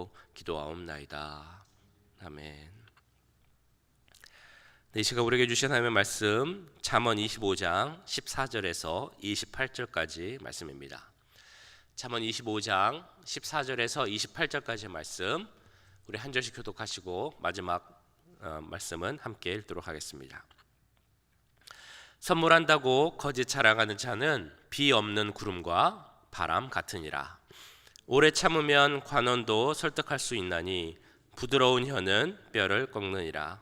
이름으로 기도하옵나이다. 아멘. 이 시간 우리에게 주신 하나님의 말씀 잠언 25장 14절에서 28절까지 말씀입니다. 잠언 25장 14절에서 28절까지 말씀 우리 한 절씩 교독하시고 마지막 말씀은 함께 읽도록 하겠습니다. 선물한다고 거짓 자랑하는 자는 비 없는 구름과 바람 같으니라. 오래 참으면 관원도 설득할 수 있나니 부드러운 혀는 뼈를 꺾느니라.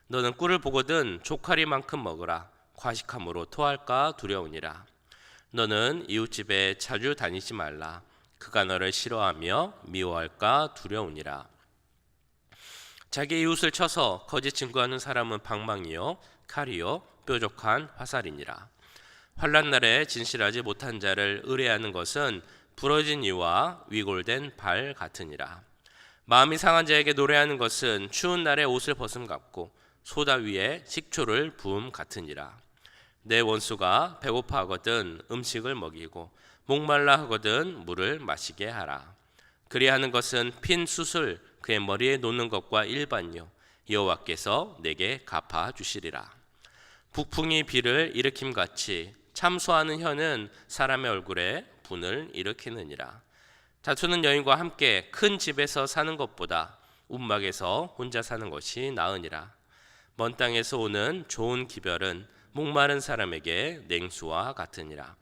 너는 꿀을 보거든 조카리만큼 먹으라. 과식함으로 토할까 두려우니라. 너는 이웃집에 자주 다니지 말라. 그가 너를 싫어하며 미워할까 두려우니라. 자기 이웃을 쳐서 거짓 증거하는 사람은 방망이요 칼이요 뾰족한 화살이니라. 환난 날에 진실하지 못한 자를 의뢰하는 것은 부러진 이와 위골된 발 같으니라. 마음이 상한 자에게 노래하는 것은 추운 날에 옷을 벗음 같고 소다 위에 식초를 부음 같으니라. 내 원수가 배고파 하거든 음식을 먹이고 목말라 하거든 물을 마시게 하라. 그리하는 것은 핀 숯을 그의 머리에 놓는 것과 일반요 여호와께서 내게 갚아 주시리라. 북풍이 비를 일으킴같이 참소하는 혀는 사람의 얼굴에 분을 일으키느니라. 다투는 여인과 함께 큰 집에서 사는 것보다 움막에서 혼자 사는 것이 나으니라. 먼 땅에서 오는 좋은 기별은 목마른 사람에게 냉수와 같으니라.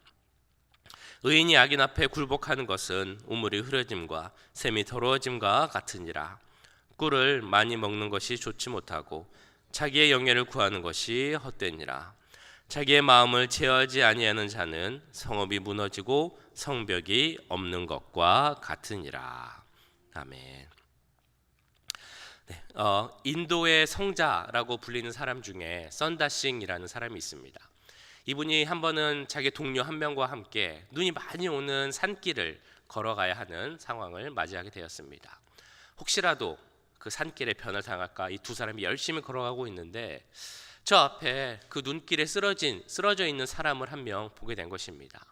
의인이 악인 앞에 굴복하는 것은 우물이 흐려짐과 샘이 더러워짐과 같으니라. 꿀을 많이 먹는 것이 좋지 못하고 자기의 영예를 구하는 것이 헛되니라. 자기의 마음을 제어하지 아니하는 자는 성읍이 무너지고 성벽이 없는 것과 같으니라. 아멘. 인도의 성자라고 불리는 사람 중에 썬다싱이라는 사람이 있습니다. 이분이 한 번은 자기 동료 한 명과 함께 눈이 많이 오는 산길을 걸어가야 하는 상황을 맞이하게 되었습니다. 혹시라도 그 산길에 변을 당할까 이 두 사람이 열심히 걸어가고 있는데 저 앞에 그 눈길에 쓰러져 있는 사람을 한 명 보게 된 것입니다.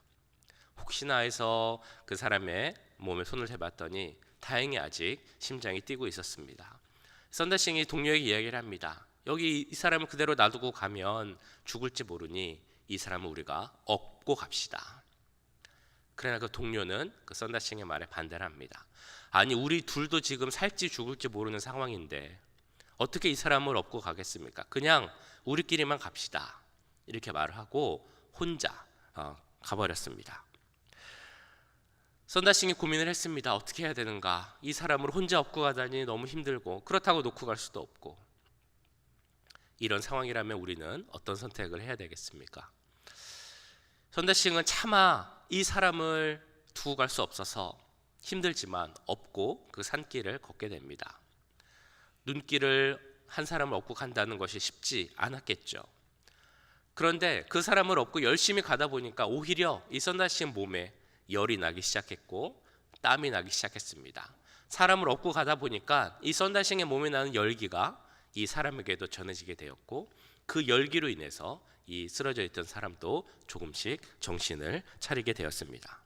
혹시나 해서 그 사람의 몸에 손을 대봤더니 다행히 아직 심장이 뛰고 있었습니다. 썬다싱이 동료에게 이야기를 합니다. 여기 이 사람을 그대로 놔두고 가면 죽을지 모르니 이 사람을 우리가 업고 갑시다. 그러나 그 동료는 그 썬다싱의 말에 반대를 합니다. 아니 우리 둘도 지금 살지 죽을지 모르는 상황인데 어떻게 이 사람을 업고 가겠습니까? 그냥 우리끼리만 갑시다. 이렇게 말을 하고 혼자 가버렸습니다. 썬다싱이 고민을 했습니다. 어떻게 해야 되는가? 이 사람을 혼자 업고 가다니 너무 힘들고 그렇다고 놓고 갈 수도 없고 이런 상황이라면 우리는 어떤 선택을 해야 되겠습니까? 썬다싱은 차마 이 사람을 두고 갈 수 없어서 힘들지만 업고 그 산길을 걷게 됩니다. 눈길을 한 사람을 업고 간다는 것이 쉽지 않았겠죠. 그런데 그 사람을 업고 열심히 가다 보니까 오히려 이 썬다싱 몸에 열이 나기 시작했고 땀이 나기 시작했습니다. 사람을 업고 가다 보니까 이 썬다싱의 몸에 나는 열기가 이 사람에게도 전해지게 되었고 그 열기로 인해서 이 쓰러져 있던 사람도 조금씩 정신을 차리게 되었습니다.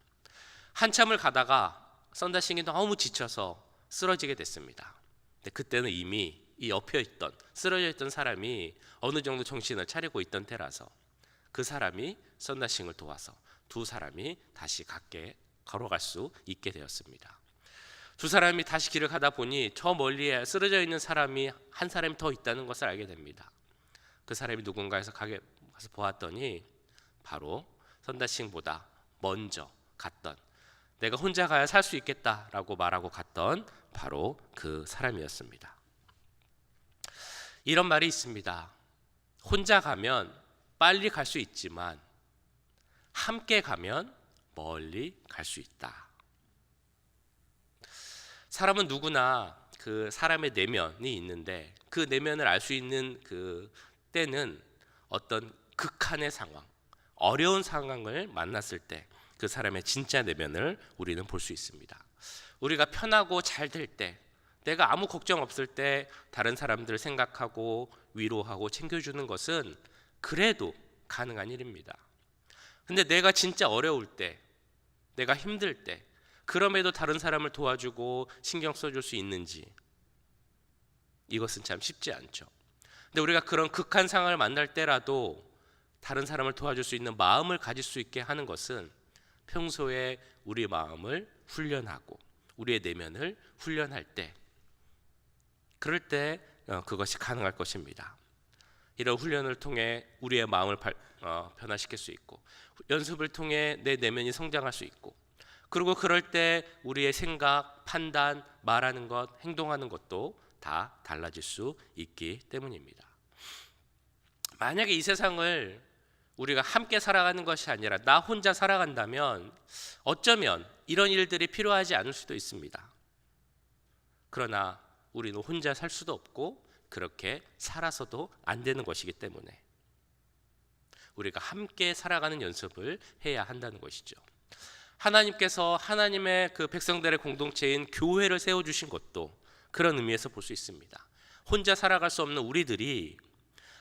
한참을 가다가 썬다싱이 너무 지쳐서 쓰러지게 됐습니다. 근데 그때는 이미 이 엎혀있던 쓰러져 있던 사람이 어느 정도 정신을 차리고 있던 때라서 그 사람이 썬다싱을 도와서 두 사람이 다시 같이 걸어갈 수 있게 되었습니다. 두 사람이 다시 길을 가다 보니 저 멀리에 쓰러져 있는 사람이 한 사람이 더 있다는 것을 알게 됩니다. 그 사람이 누군가에서 가서 보았더니 바로 썬다싱보다 먼저 갔던 내가 혼자 가야 살 수 있겠다라고 말하고 갔던 바로 그 사람이었습니다. 이런 말이 있습니다. 혼자 가면 빨리 갈 수 있지만 함께 가면 멀리 갈 수 있다. 사람은 누구나 그 사람의 내면이 있는데 그 내면을 알 수 있는 그 때는 어떤 극한의 상황, 어려운 상황을 만났을 때 그 사람의 진짜 내면을 우리는 볼 수 있습니다. 우리가 편하고 잘 될 때, 내가 아무 걱정 없을 때 다른 사람들 생각하고 위로하고 챙겨주는 것은 그래도 가능한 일입니다. 근데 내가 진짜 어려울 때, 내가 힘들 때, 그럼에도 다른 사람을 도와주고 신경 써줄 수 있는지, 이것은 참 쉽지 않죠. 근데 우리가 그런 극한 상황을 만날 때라도 다른 사람을 도와줄 수 있는 마음을 가질 수 있게 하는 것은 평소에 우리 마음을 훈련하고 우리의 내면을 훈련할 때, 그럴 때 그것이 가능할 것입니다. 이런 훈련을 통해 우리의 마음을 변화시킬 수 있고, 연습을 통해 내 내면이 성장할 수 있고, 그리고 그럴 때 우리의 생각, 판단, 말하는 것, 행동하는 것도 다 달라질 수 있기 때문입니다. 만약에 이 세상을 우리가 함께 살아가는 것이 아니라 나 혼자 살아간다면 어쩌면 이런 일들이 필요하지 않을 수도 있습니다. 그러나 우리는 혼자 살 수도 없고 그렇게 살아서도 안 되는 것이기 때문에 우리가 함께 살아가는 연습을 해야 한다는 것이죠. 하나님께서 하나님의 그 백성들의 공동체인 교회를 세워주신 것도 그런 의미에서 볼 수 있습니다. 혼자 살아갈 수 없는 우리들이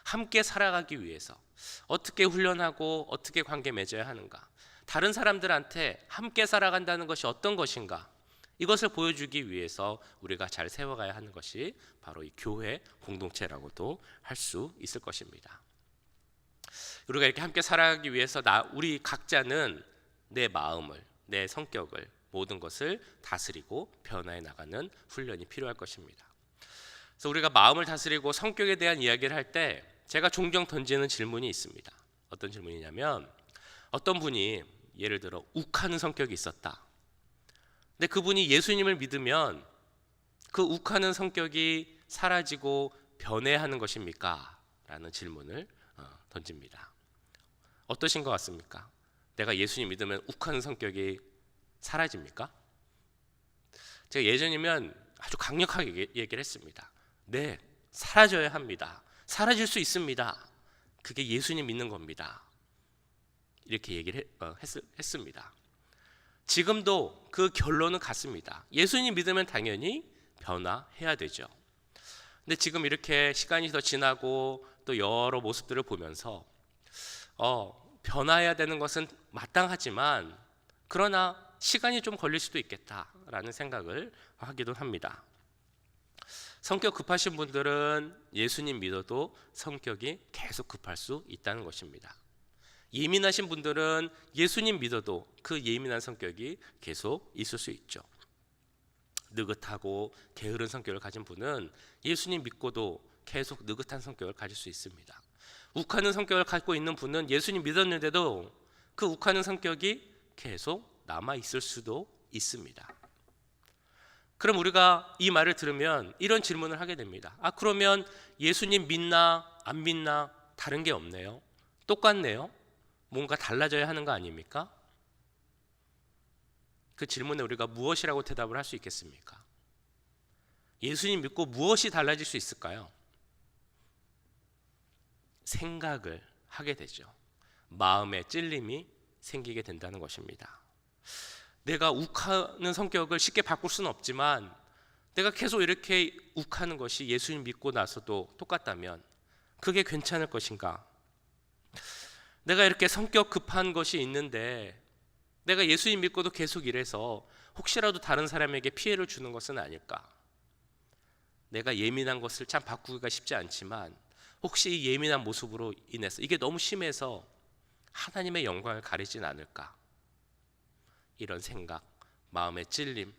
함께 살아가기 위해서 어떻게 훈련하고 어떻게 관계 맺어야 하는가, 다른 사람들한테 함께 살아간다는 것이 어떤 것인가, 이것을 보여주기 위해서 우리가 잘 세워가야 하는 것이 바로 이 교회 공동체라고도 할 수 있을 것입니다. 우리가 이렇게 함께 살아가기 위해서 우리 각자는 내 마음을, 내 성격을, 모든 것을 다스리고 변화해 나가는 훈련이 필요할 것입니다. 그래서 우리가 마음을 다스리고 성격에 대한 이야기를 할 때 제가 종종 던지는 질문이 있습니다. 어떤 질문이냐면, 어떤 분이 예를 들어 욱하는 성격이 있었다. 근데 그분이 예수님을 믿으면 그 욱하는 성격이 사라지고 변해야 하는 것입니까? 라는 질문을 던집니다. 어떠신 것 같습니까? 내가 예수님 믿으면 욱하는 성격이 사라집니까? 제가 예전이면 아주 강력하게 얘기를 했습니다. 네, 사라져야 합니다. 사라질 수 있습니다. 그게 예수님 믿는 겁니다. 이렇게 얘기를 했습니다. 지금도 그 결론은 같습니다. 예수님 믿으면 당연히 변화해야 되죠. 근데 지금 이렇게 시간이 더 지나고 또 여러 모습들을 보면서 변화해야 되는 것은 마땅하지만 그러나 시간이 좀 걸릴 수도 있겠다라는 생각을 하기도 합니다. 성격 급하신 분들은 예수님 믿어도 성격이 계속 급할 수 있다는 것입니다. 예민하신 분들은 예수님 믿어도 그 예민한 성격이 계속 있을 수 있죠. 느긋하고 게으른 성격을 가진 분은 예수님 믿고도 계속 느긋한 성격을 가질 수 있습니다. 욱하는 성격을 갖고 있는 분은 예수님 믿었는데도 그 욱하는 성격이 계속 남아 있을 수도 있습니다. 그럼 우리가 이 말을 들으면 이런 질문을 하게 됩니다. 그러면 예수님 믿나 안 믿나 다른 게 없네요. 똑같네요. 뭔가 달라져야 하는 거 아닙니까? 그 질문에 우리가 무엇이라고 대답을 할 수 있겠습니까? 예수님 믿고 무엇이 달라질 수 있을까요? 생각을 하게 되죠. 마음의 찔림이 생기게 된다는 것입니다. 내가 욱하는 성격을 쉽게 바꿀 수는 없지만 내가 계속 이렇게 욱하는 것이 예수님 믿고 나서도 똑같다면 그게 괜찮을 것인가? 내가 이렇게 성격 급한 것이 있는데 내가 예수님 믿고도 계속 이래서 혹시라도 다른 사람에게 피해를 주는 것은 아닐까? 내가 예민한 것을 참 바꾸기가 쉽지 않지만 혹시 이 예민한 모습으로 인해서 이게 너무 심해서 하나님의 영광을 가리진 않을까? 이런 생각, 마음의 찔림,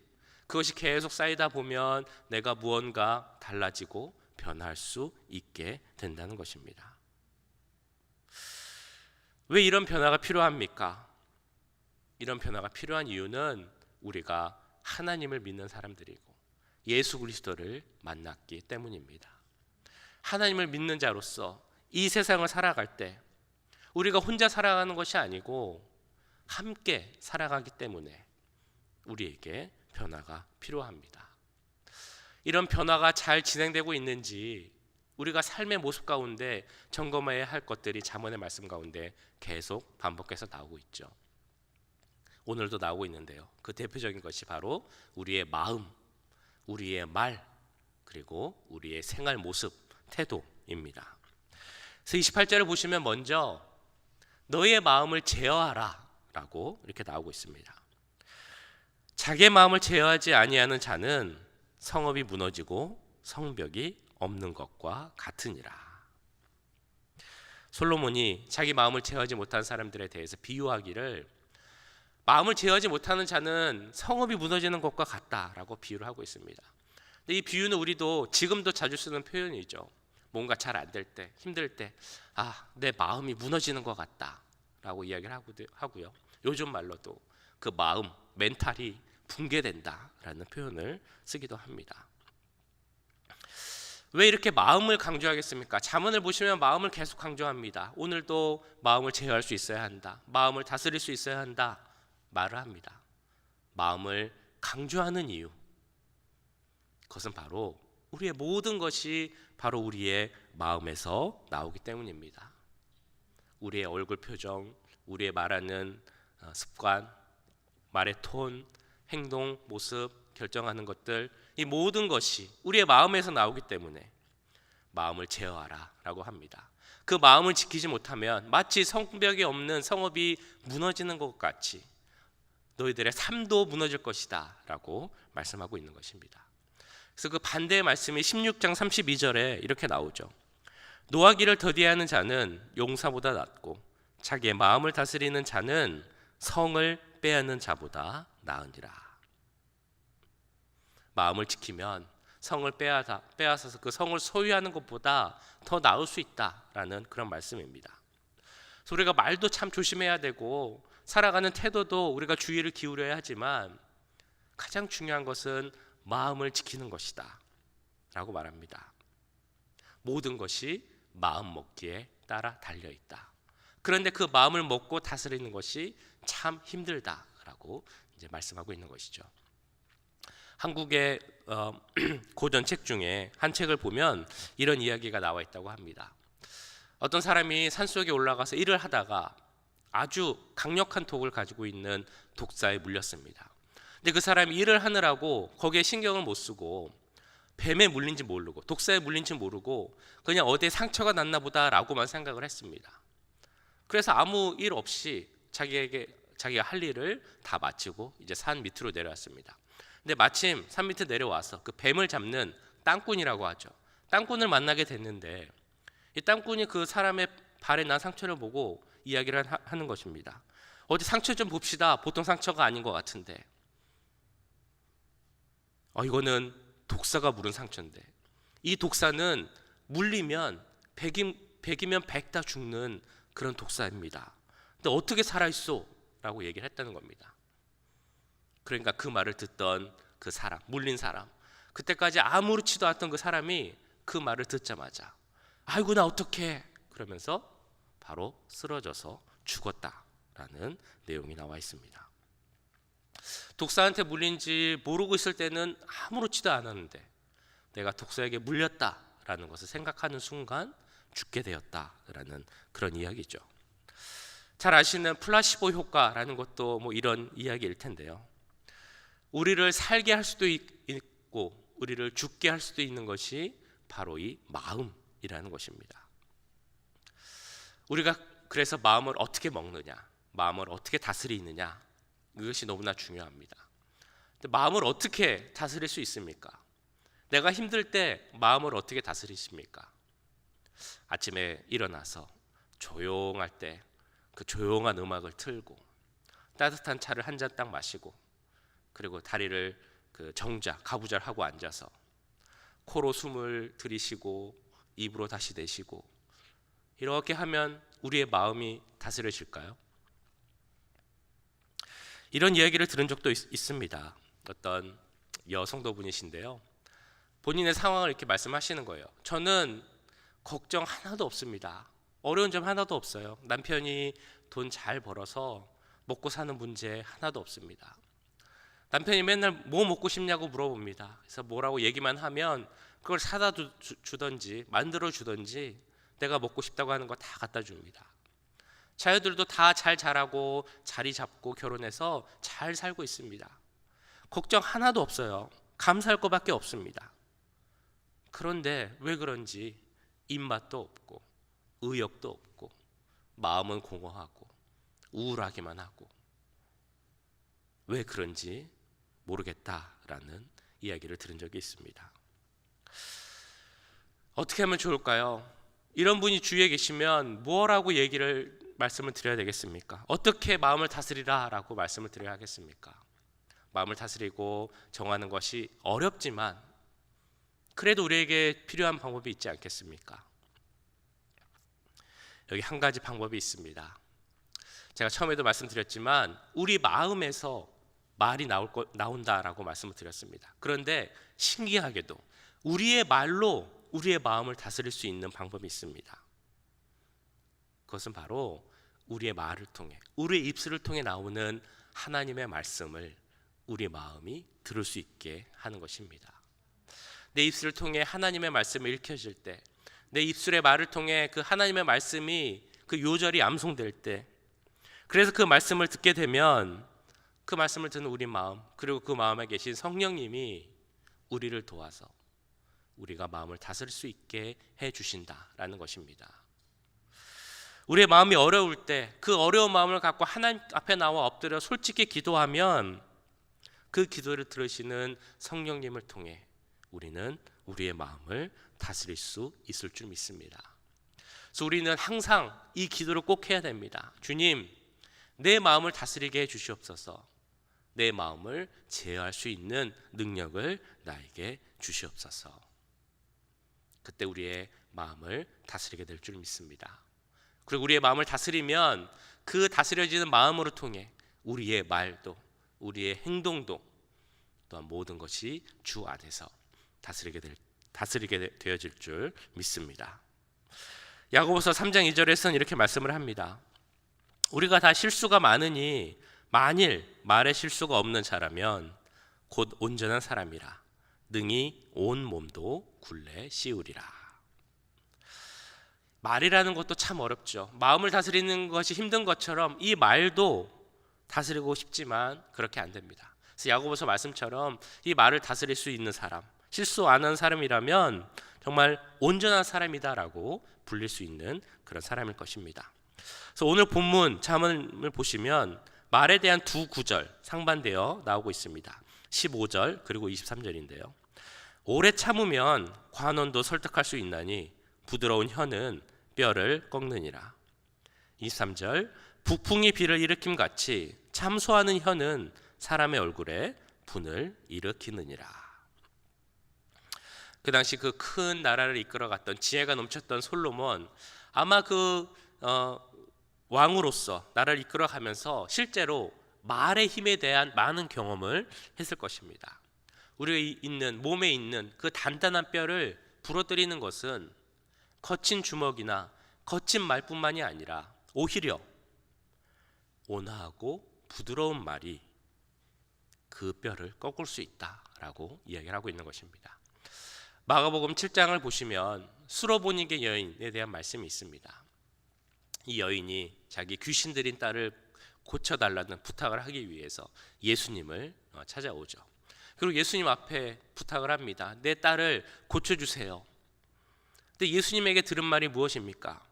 그것이 계속 쌓이다 보면 내가 무언가 달라지고 변할 수 있게 된다는 것입니다. 왜 이런 변화가 필요합니까? 이런 변화가 필요한 이유는 우리가 하나님을 믿는 사람들이고 예수 그리스도를 만났기 때문입니다. 하나님을 믿는 자로서 이 세상을 살아갈 때 우리가 혼자 살아가는 것이 아니고 함께 살아가기 때문에 우리에게 변화가 필요합니다. 이런 변화가 잘 진행되고 있는지 우리가 삶의 모습 가운데 점검해야 할 것들이 잠언의 말씀 가운데 계속 반복해서 나오고 있죠. 오늘도 나오고 있는데요. 그 대표적인 것이 바로 우리의 마음, 우리의 말, 그리고 우리의 생활 모습, 태도입니다. 그래서 28절을 보시면 먼저 너의 마음을 제어하라 라고 이렇게 나오고 있습니다. 자기의 마음을 제어하지 아니하는 자는 성읍이 무너지고 성벽이 없는 것과 같으니라. 솔로몬이 자기 마음을 제어하지 못한 사람들에 대해서 비유하기를 마음을 제어하지 못하는 자는 성읍이 무너지는 것과 같다라고 비유를 하고 있습니다. 근데 이 비유는 우리도 지금도 자주 쓰는 표현이죠. 뭔가 잘 안 될 때, 힘들 때, 내 마음이 무너지는 것 같다라고 이야기를 하고요. 요즘 말로도 그 마음, 멘탈이 붕괴된다라는 표현을 쓰기도 합니다. 왜 이렇게 마음을 강조하겠습니까? 잠언을 보시면 마음을 계속 강조합니다. 오늘도 마음을 제어할 수 있어야 한다. 마음을 다스릴 수 있어야 한다. 말을 합니다. 마음을 강조하는 이유, 그것은 바로 우리의 모든 것이 바로 우리의 마음에서 나오기 때문입니다. 우리의 얼굴 표정, 우리의 말하는 습관, 말의 톤, 행동, 모습, 결정하는 것들, 이 모든 것이 우리의 마음에서 나오기 때문에 마음을 제어하라 라고 합니다. 그 마음을 지키지 못하면 마치 성벽이 없는 성읍이 무너지는 것 같이 너희들의 삶도 무너질 것이다 라고 말씀하고 있는 것입니다. 그래서 그 반대의 말씀이 16장 32절에 이렇게 나오죠. 노하기를 더디하는 자는 용사보다 낫고 자기의 마음을 다스리는 자는 성을 빼앗는 자보다 나으니라. 마음을 지키면 성을 빼앗아서 그 성을 소유하는 것보다 더 나을 수 있다라는 그런 말씀입니다. 그래서 우리가 말도 참 조심해야 되고 살아가는 태도도 우리가 주의를 기울여야 하지만 가장 중요한 것은 마음을 지키는 것이다 라고 말합니다. 모든 것이 마음 먹기에 따라 달려있다. 그런데 그 마음을 먹고 다스리는 것이 참 힘들다라고 이제 말씀하고 있는 것이죠. 한국의 고전 책 중에 한 책을 보면 이런 이야기가 나와 있다고 합니다. 어떤 사람이 산속에 올라가서 일을 하다가 아주 강력한 독을 가지고 있는 독사에 물렸습니다. 근데 그 사람이 일을 하느라고 거기에 신경을 못 쓰고 뱀에 물린지 모르고 독사에 물린지 모르고 그냥 어디에 상처가 났나 보다라고만 생각을 했습니다. 그래서 아무 일 없이 자기가 할 일을 다 마치고 이제 산 밑으로 내려왔습니다. 근데 마침 산 밑에 내려와서 그 뱀을 잡는 땅꾼이라고 하죠. 땅꾼을 만나게 됐는데 이 땅꾼이 그 사람의 발에 난 상처를 보고 이야기를 하는 것입니다. 어디 상처 좀 봅시다. 보통 상처가 아닌 것 같은데 이거는 독사가 물은 상처인데 이 독사는 물리면 100이면 100 다 죽는 그런 독사입니다. 근데 어떻게 살아있어? 라고 얘기를 했다는 겁니다. 그러니까 그 말을 듣던 그 사람, 물린 사람, 그때까지 아무렇지도 않았던 그 사람이 그 말을 듣자마자 아이고 나 어떡해 그러면서 바로 쓰러져서 죽었다라는 내용이 나와 있습니다. 독사한테 물린지 모르고 있을 때는 아무렇지도 않았는데 내가 독사에게 물렸다라는 것을 생각하는 순간 죽게 되었다라는 그런 이야기죠. 잘 아시는 플라시보 효과라는 것도 뭐 이런 이야기일 텐데요. 우리를 살게 할 수도 있고 우리를 죽게 할 수도 있는 것이 바로 이 마음이라는 것입니다. 우리가 그래서 마음을 어떻게 먹느냐, 마음을 어떻게 다스리느냐, 이것이 너무나 중요합니다. 근데 마음을 어떻게 다스릴 수 있습니까? 내가 힘들 때 마음을 어떻게 다스리십니까? 아침에 일어나서 조용할 때 그 조용한 음악을 틀고 따뜻한 차를 한 잔 딱 마시고 그리고 다리를 가부절하고 앉아서 코로 숨을 들이쉬고 입으로 다시 내쉬고 이렇게 하면 우리의 마음이 다스려질까요? 이런 이야기를 들은 적도 있습니다. 어떤 여성도분이신데요. 본인의 상황을 이렇게 말씀하시는 거예요. 저는 걱정 하나도 없습니다. 어려운 점 하나도 없어요. 남편이 돈 잘 벌어서 먹고 사는 문제 하나도 없습니다. 남편이 맨날 뭐 먹고 싶냐고 물어봅니다. 그래서 뭐라고 얘기만 하면 그걸 사다 주던지 만들어 주던지 내가 먹고 싶다고 하는 거 다 갖다 줍니다. 자녀들도 다 잘 자라고 자리 잡고 결혼해서 잘 살고 있습니다. 걱정 하나도 없어요. 감사할 것밖에 없습니다. 그런데 왜 그런지 입맛도 없고 의욕도 없고 마음은 공허하고 우울하기만 하고 왜 그런지 모르겠다라는 이야기를 들은 적이 있습니다. 어떻게 하면 좋을까요? 이런 분이 주위에 계시면 뭐라고 말씀을 드려야 되겠습니까? 어떻게 마음을 다스리라 라고 말씀을 드려야 하겠습니까? 마음을 다스리고 정하는 것이 어렵지만 그래도 우리에게 필요한 방법이 있지 않겠습니까? 여기 한 가지 방법이 있습니다. 제가 처음에도 말씀드렸지만 우리 마음에서 말이 나온다라고 말씀을 드렸습니다. 그런데 신기하게도 우리의 말로 우리의 마음을 다스릴 수 있는 방법이 있습니다. 그것은 바로 우리의 말을 통해, 우리의 입술을 통해 나오는 하나님의 말씀을 우리 마음이 들을 수 있게 하는 것입니다. 내 입술을 통해 하나님의 말씀이 읽혀질 때, 내 입술의 말을 통해 그 하나님의 말씀이 그 요절이 암송될 때, 그래서 그 말씀을 듣게 되면 그 말씀을 듣는 우리 마음, 그리고 그 마음에 계신 성령님이 우리를 도와서 우리가 마음을 다스릴 수 있게 해주신다라는 것입니다. 우리의 마음이 어려울 때 그 어려운 마음을 갖고 하나님 앞에 나와 엎드려 솔직히 기도하면 그 기도를 들으시는 성령님을 통해 우리는 우리의 마음을 다스릴 수 있을 줄 믿습니다. 그래서 우리는 항상 이 기도를 꼭 해야 됩니다. 주님, 내 마음을 다스리게 해주시옵소서. 내 마음을 제어할 수 있는 능력을 나에게 주시옵소서. 그때 우리의 마음을 다스리게 될 줄 믿습니다. 그리고 우리의 마음을 다스리면 그 다스려지는 마음으로 통해 우리의 말도, 우리의 행동도, 또한 모든 것이 주 안에서 다스리게 되어질 줄 믿습니다. 야고보서 3장 2절에서는 이렇게 말씀을 합니다. 우리가 다 실수가 많으니 만일 말에 실수가 없는 자라면 곧 온전한 사람이라 능히 온 몸도 굴레 씌우리라. 말이라는 것도 참 어렵죠. 마음을 다스리는 것이 힘든 것처럼 이 말도 다스리고 싶지만 그렇게 안 됩니다. 그래서 야고보서 말씀처럼 이 말을 다스릴 수 있는 사람, 실수 안 하는 사람이라면 정말 온전한 사람이다라고 불릴 수 있는 그런 사람일 것입니다. 그래서 오늘 본문 잠언을 보시면 말에 대한 두 구절 상반되어 나오고 있습니다. 15절 그리고 23절인데요. 오래 참으면 관원도 설득할 수 있나니 부드러운 혀는 뼈를 꺾느니라. 23절 북풍이 비를 일으킴 같이 참소하는 혀는 사람의 얼굴에 분을 일으키느니라. 그 당시 그 큰 나라를 이끌어갔던 지혜가 넘쳤던 솔로몬, 아마 왕으로서 나라를 이끌어가면서 실제로 말의 힘에 대한 많은 경험을 했을 것입니다. 우리가 몸에 있는 그 단단한 뼈를 부러뜨리는 것은 거친 주먹이나 거친 말뿐만이 아니라 오히려 온화하고 부드러운 말이 그 뼈를 꺾을 수 있다라고 이야기를 하고 있는 것입니다. 마가복음 7장을 보시면 수로보니게 여인에 대한 말씀이 있습니다. 이 여인이 자기 귀신 들인 딸을 고쳐달라는 부탁을 하기 위해서 예수님을 찾아오죠. 그리고 예수님 앞에 부탁을 합니다. 내 딸을 고쳐주세요. 근데 예수님에게 들은 말이 무엇입니까?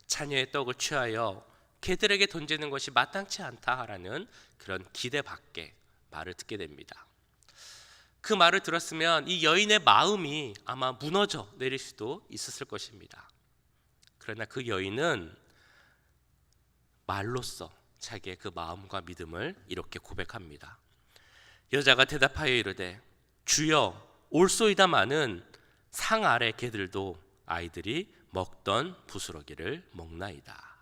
자녀의 떡을 취하여 개들에게 던지는 것이 마땅치 않다라는 그런 기대 밖의 말을 듣게 됩니다. 그 말을 들었으면 이 여인의 마음이 아마 무너져 내릴 수도 있었을 것입니다. 그러나 그 여인은 말로써 자기의 그 마음과 믿음을 이렇게 고백합니다. 여자가 대답하여 이르되 주여 올소이다마는 상 아래 개들도 아이들이 먹던 부스러기를 먹나이다.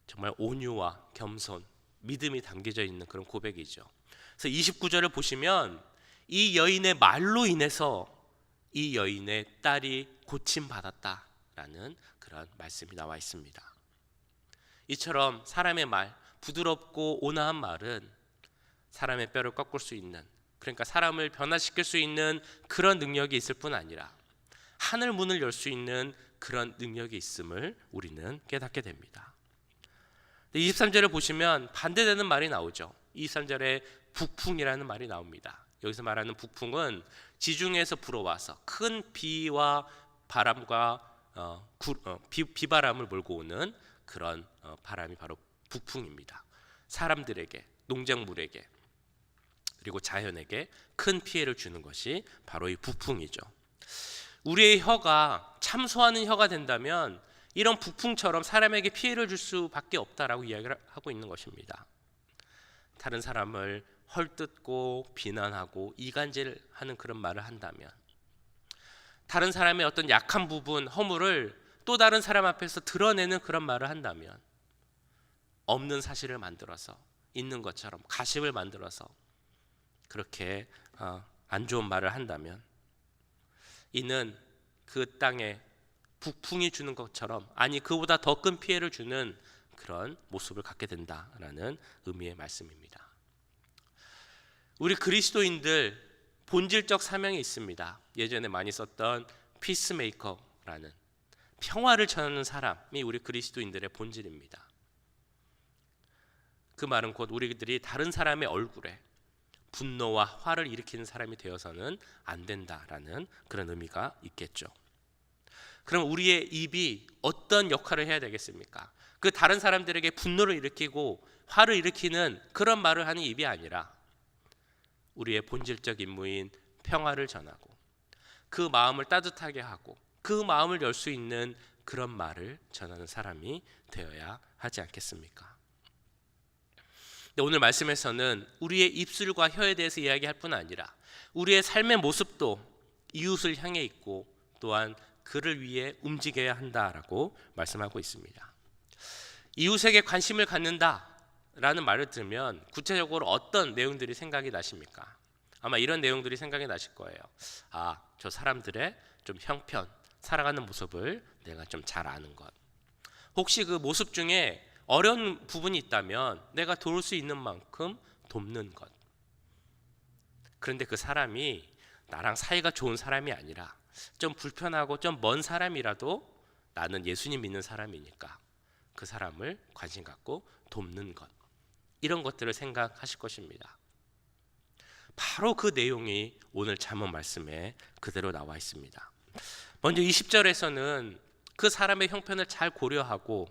정말 온유와 겸손, 믿음이 담겨져 있는 그런 고백이죠. 그래서 29절을 보시면 이 여인의 말로 인해서 이 여인의 딸이 고침받았다라는 그런 말씀이 나와 있습니다. 이처럼 사람의 말, 부드럽고 온화한 말은 사람의 뼈를 꺾을 수 있는, 그러니까 사람을 변화시킬 수 있는 그런 능력이 있을 뿐 아니라 하늘 문을 열 수 있는 그런 능력이 있음을 우리는 깨닫게 됩니다. 23절을 보시면 반대되는 말이 나오죠. 23절에 북풍이라는 말이 나옵니다. 여기서 말하는 북풍은 지중해에서 불어와서 큰 비와 바람과 비바람을 몰고 오는 그런 바람이 바로 북풍입니다. 사람들에게, 농작물에게 그리고 자연에게 큰 피해를 주는 것이 바로 이 북풍이죠. 우리의 혀가 참소하는 혀가 된다면 이런 북풍처럼 사람에게 피해를 줄 수밖에 없다라고 이야기를 하고 있는 것입니다. 다른 사람을 헐뜯고 비난하고 이간질하는 그런 말을 한다면, 다른 사람의 어떤 약한 부분, 허물을 또 다른 사람 앞에서 드러내는 그런 말을 한다면, 없는 사실을 만들어서 있는 것처럼 가십을 만들어서 그렇게 안 좋은 말을 한다면, 이는 그 땅에 북풍이 주는 것처럼, 아니 그보다 더 큰 피해를 주는 그런 모습을 갖게 된다라는 의미의 말씀입니다. 우리 그리스도인들 본질적 사명이 있습니다. 예전에 많이 썼던 피스메이커라는 평화를 전하는 사람이 우리 그리스도인들의 본질입니다. 그 말은 곧 우리들이 다른 사람의 얼굴에 분노와 화를 일으키는 사람이 되어서는 안 된다라는 그런 의미가 있겠죠. 그럼 우리의 입이 어떤 역할을 해야 되겠습니까? 그 다른 사람들에게 분노를 일으키고 화를 일으키는 그런 말을 하는 입이 아니라 우리의 본질적 임무인 평화를 전하고 그 마음을 따뜻하게 하고 그 마음을 열 수 있는 그런 말을 전하는 사람이 되어야 하지 않겠습니까? 오늘 말씀에서는 우리의 입술과 혀에 대해서 이야기할 뿐 아니라 우리의 삶의 모습도 이웃을 향해 있고 또한 그를 위해 움직여야 한다라고 말씀하고 있습니다. 이웃에게 관심을 갖는다라는 말을 들으면 구체적으로 어떤 내용들이 생각이 나십니까? 아마 이런 내용들이 생각이 나실 거예요. 저 사람들의 좀 형편, 살아가는 모습을 내가 좀 잘 아는 것. 혹시 그 모습 중에 어려운 부분이 있다면 내가 도울 수 있는 만큼 돕는 것. 그런데 그 사람이 나랑 사이가 좋은 사람이 아니라 좀 불편하고 좀 먼 사람이라도 나는 예수님 믿는 사람이니까 그 사람을 관심 갖고 돕는 것. 이런 것들을 생각하실 것입니다. 바로 그 내용이 오늘 잠언 말씀에 그대로 나와 있습니다. 먼저 20절에서는 그 사람의 형편을 잘 고려하고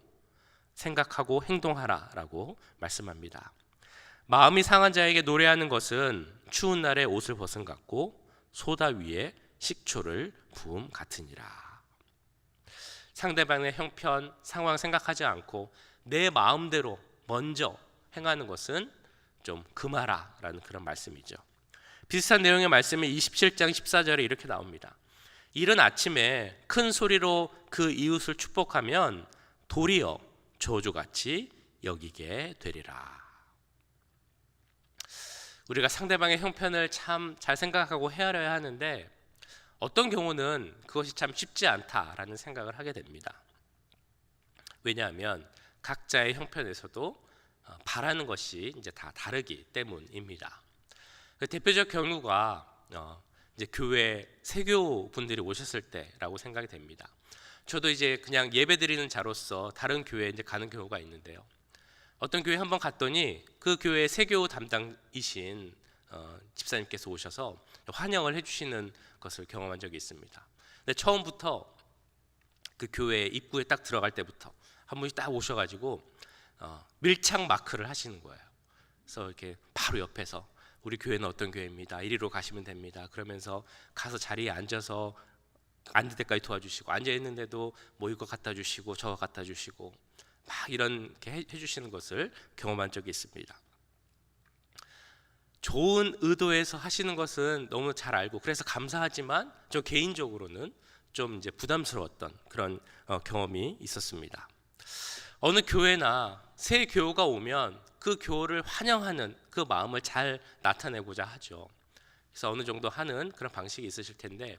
생각하고 행동하라라고 말씀합니다. 마음이 상한 자에게 노래하는 것은 추운 날에 옷을 벗은 같고 소다 위에 식초를 부음 같으니라. 상대방의 형편, 상황 생각하지 않고 내 마음대로 먼저 행하는 것은 좀 금하라라는 그런 말씀이죠. 비슷한 내용의 말씀이 27장 14절에 이렇게 나옵니다. 이른 아침에 큰 소리로 그 이웃을 축복하면 도리어 저주같이 여기게 되리라. 우리가 상대방의 형편을 참 잘 생각하고 헤아려야 하는데 어떤 경우는 그것이 참 쉽지 않다라는 생각을 하게 됩니다. 왜냐하면 각자의 형편에서도 바라는 것이 이제 다 다르기 때문입니다. 대표적 경우가 이제 교회 세교 분들이 오셨을 때라고 생각이 됩니다. 저도 이제 그냥 예배 드리는 자로서 다른 교회에 이제 가는 경우가 있는데요. 어떤 교회 한번 갔더니 그 교회 세교 담당이신 집사님께서 오셔서 환영을 해주시는 것을 경험한 적이 있습니다. 근데 처음부터 그 교회 입구에 딱 들어갈 때부터 한 분이 딱 오셔가지고 밀착 마크를 하시는 거예요. 그래서 이렇게 바로 옆에서 우리 교회는 어떤 교회입니다. 이리로 가시면 됩니다. 그러면서 가서 자리에 앉아서 앉을 때까지 도와주시고 앉아 있는데도 뭐 이거 갖다 주시고 저거 갖다 주시고 막 이렇게 해주시는 것을 경험한 적이 있습니다. 좋은 의도에서 하시는 것은 너무 잘 알고 그래서 감사하지만 저 개인적으로는 좀 이제 부담스러웠던 그런 경험이 있었습니다. 어느 교회나 새 교우가 오면 그 교우를 환영하는 그 마음을 잘 나타내고자 하죠. 그래서 어느 정도 하는 그런 방식이 있으실 텐데,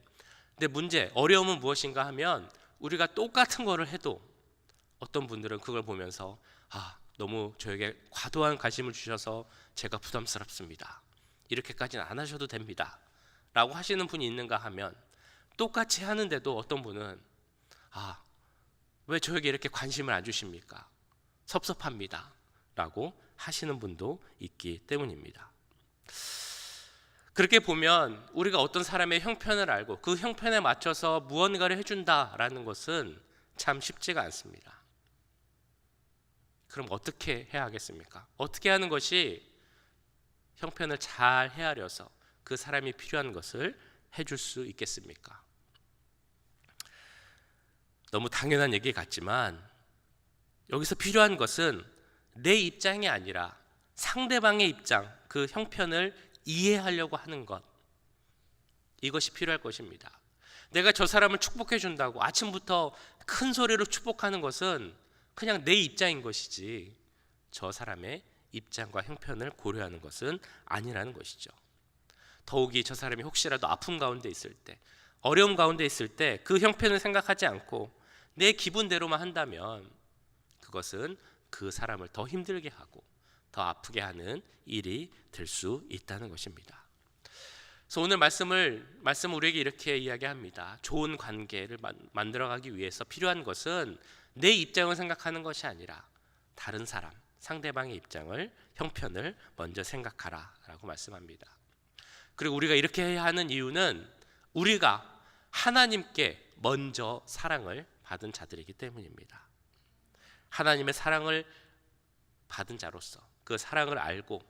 근데 어려움은 무엇인가 하면 우리가 똑같은 거를 해도 어떤 분들은 그걸 보면서 너무 저에게 과도한 관심을 주셔서 제가 부담스럽습니다. 이렇게까지는 안 하셔도 됩니다. 라고 하시는 분이 있는가 하면 똑같이 하는데도 어떤 분은 왜 저에게 이렇게 관심을 안 주십니까? 섭섭합니다. 라고 하시는 분도 있기 때문입니다. 그렇게 보면 우리가 어떤 사람의 형편을 알고 그 형편에 맞춰서 무언가를 해준다라는 것은 참 쉽지가 않습니다. 그럼 어떻게 해야 하겠습니까? 어떻게 하는 것이 형편을 잘 헤아려서 그 사람이 필요한 것을 해줄 수 있겠습니까? 너무 당연한 얘기 같지만 여기서 필요한 것은 내 입장이 아니라 상대방의 입장, 그 형편을 이해하려고 하는 것, 이것이 필요할 것입니다. 내가 저 사람을 축복해 준다고 아침부터 큰 소리로 축복하는 것은 그냥 내 입장인 것이지 저 사람의 입장과 형편을 고려하는 것은 아니라는 것이죠. 더욱이 저 사람이 혹시라도 아픔 가운데 있을 때, 어려움 가운데 있을 때 그 형편을 생각하지 않고 내 기분대로만 한다면 그것은 그 사람을 더 힘들게 하고 더 아프게 하는 일이 될 수 있다는 것입니다. 그래서 오늘 말씀을 우리에게 이렇게 이야기합니다. 좋은 관계를 만들어가기 위해서 필요한 것은 내 입장을 생각하는 것이 아니라 다른 사람, 상대방의 입장을, 형편을 먼저 생각하라 라고 말씀합니다. 그리고 우리가 이렇게 해야 하는 이유는 우리가 하나님께 먼저 사랑을 받은 자들이기 때문입니다. 하나님의 사랑을 받은 자로서 그 사랑을 알고,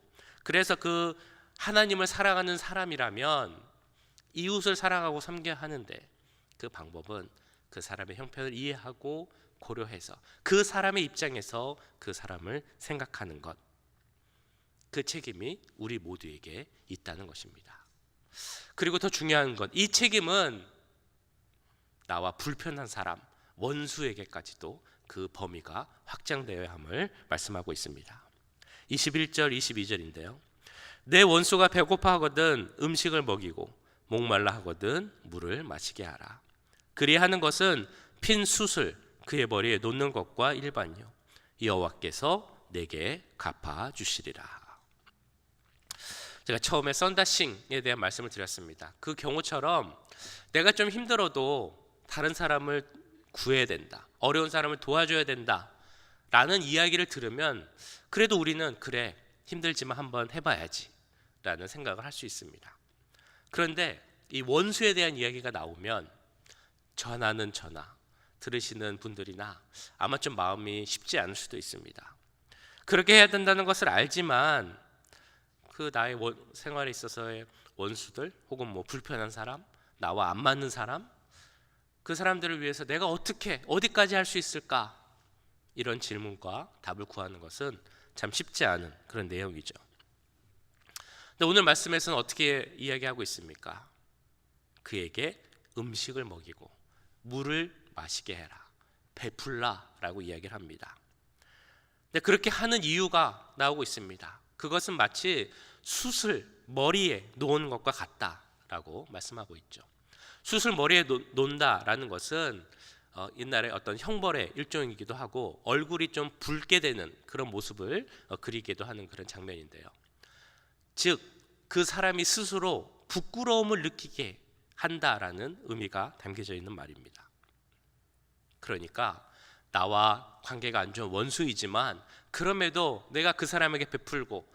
그래서 그 하나님을 사랑하는 사람이라면 이웃을 사랑하고 섬겨야 하는데 그 방법은 그 사람의 형편을 이해하고 고려해서 그 사람의 입장에서 그 사람을 생각하는 것, 그 책임이 우리 모두에게 있다는 것입니다. 그리고 더 중요한 것, 이 책임은 나와 불편한 사람, 원수에게까지도 그 범위가 확장되어야 함을 말씀하고 있습니다. 21절 22절인데요. 내 원수가 배고파하거든 음식을 먹이고 목말라 하거든 물을 마시게 하라. 그리하는 것은 핀 숯을 그의 머리에 놓는 것과 일반요 여호와께서 내게 갚아주시리라. 제가 처음에 썬다싱에 대한 말씀을 드렸습니다. 그 경우처럼 내가 좀 힘들어도 다른 사람을 구해야 된다, 어려운 사람을 도와줘야 된다 라는 이야기를 들으면 그래도 우리는 그래 힘들지만 한번 해봐야지 라는 생각을 할 수 있습니다. 그런데 이 원수에 대한 이야기가 나오면 저나 들으시는 분들이나 아마 좀 마음이 쉽지 않을 수도 있습니다. 그렇게 해야 된다는 것을 알지만 그 나의 생활에 있어서의 원수들 혹은 불편한 사람, 나와 안 맞는 사람, 그 사람들을 위해서 내가 어떻게 어디까지 할 수 있을까, 이런 질문과 답을 구하는 것은 참 쉽지 않은 그런 내용이죠. 근데 오늘 말씀에서는 어떻게 이야기하고 있습니까? 그에게 음식을 먹이고 물을 마시게 해라, 베풀라라고 이야기를 합니다. 근데 그렇게 하는 이유가 나오고 있습니다. 그것은 마치 숯을 머리에 놓은 것과 같다라고 말씀하고 있죠. 숯을 머리에 놓는다라는 것은 옛날에 어떤 형벌의 일종이기도 하고 얼굴이 좀 붉게 되는 그런 모습을 그리기도 하는 그런 장면인데요. 즉 그 사람이 스스로 부끄러움을 느끼게 한다라는 의미가 담겨져 있는 말입니다. 그러니까 나와 관계가 안 좋은 원수이지만 그럼에도 내가 그 사람에게 베풀고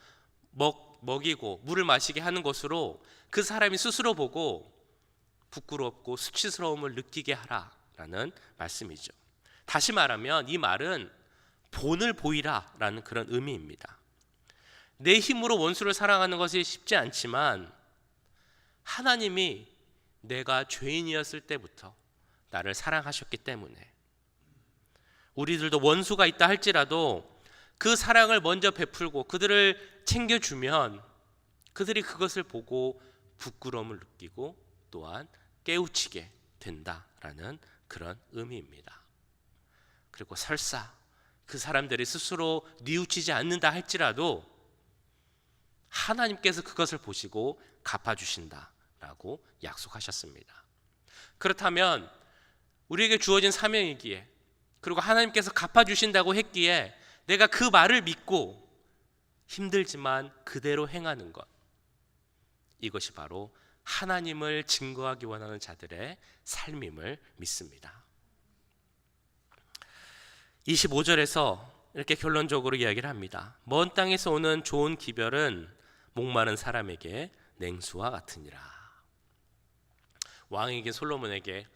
먹이고 물을 마시게 하는 것으로 그 사람이 스스로 보고 부끄럽고 수치스러움을 느끼게 하라라는 말씀이죠. 다시 말하면 이 말은 본을 보이라라는 그런 의미입니다. 내 힘으로 원수를 사랑하는 것이 쉽지 않지만 하나님이 내가 죄인이었을 때부터 나를 사랑하셨기 때문에 우리들도 원수가 있다 할지라도 그 사랑을 먼저 베풀고 그들을 챙겨주면 그들이 그것을 보고 부끄러움을 느끼고 또한 깨우치게 된다라는 그런 의미입니다. 그리고 설사 그 사람들이 스스로 뉘우치지 않는다 할지라도 하나님께서 그것을 보시고 갚아주신다라고 약속하셨습니다. 그렇다면 우리에게 주어진 사명이기에 그리고 하나님께서 갚아주신다고 했기에 내가 그 말을 믿고 힘들지만 그대로 행하는 것, 이것이 바로 하나님을 증거하기 원하는 자들의 삶임을 믿습니다. 25절에서 이렇게 결론적으로 이야기를 합니다. 먼 땅에서 오는 좋은 기별은 목마른 사람에게 냉수와 같으니라. 왕에게 솔로몬에게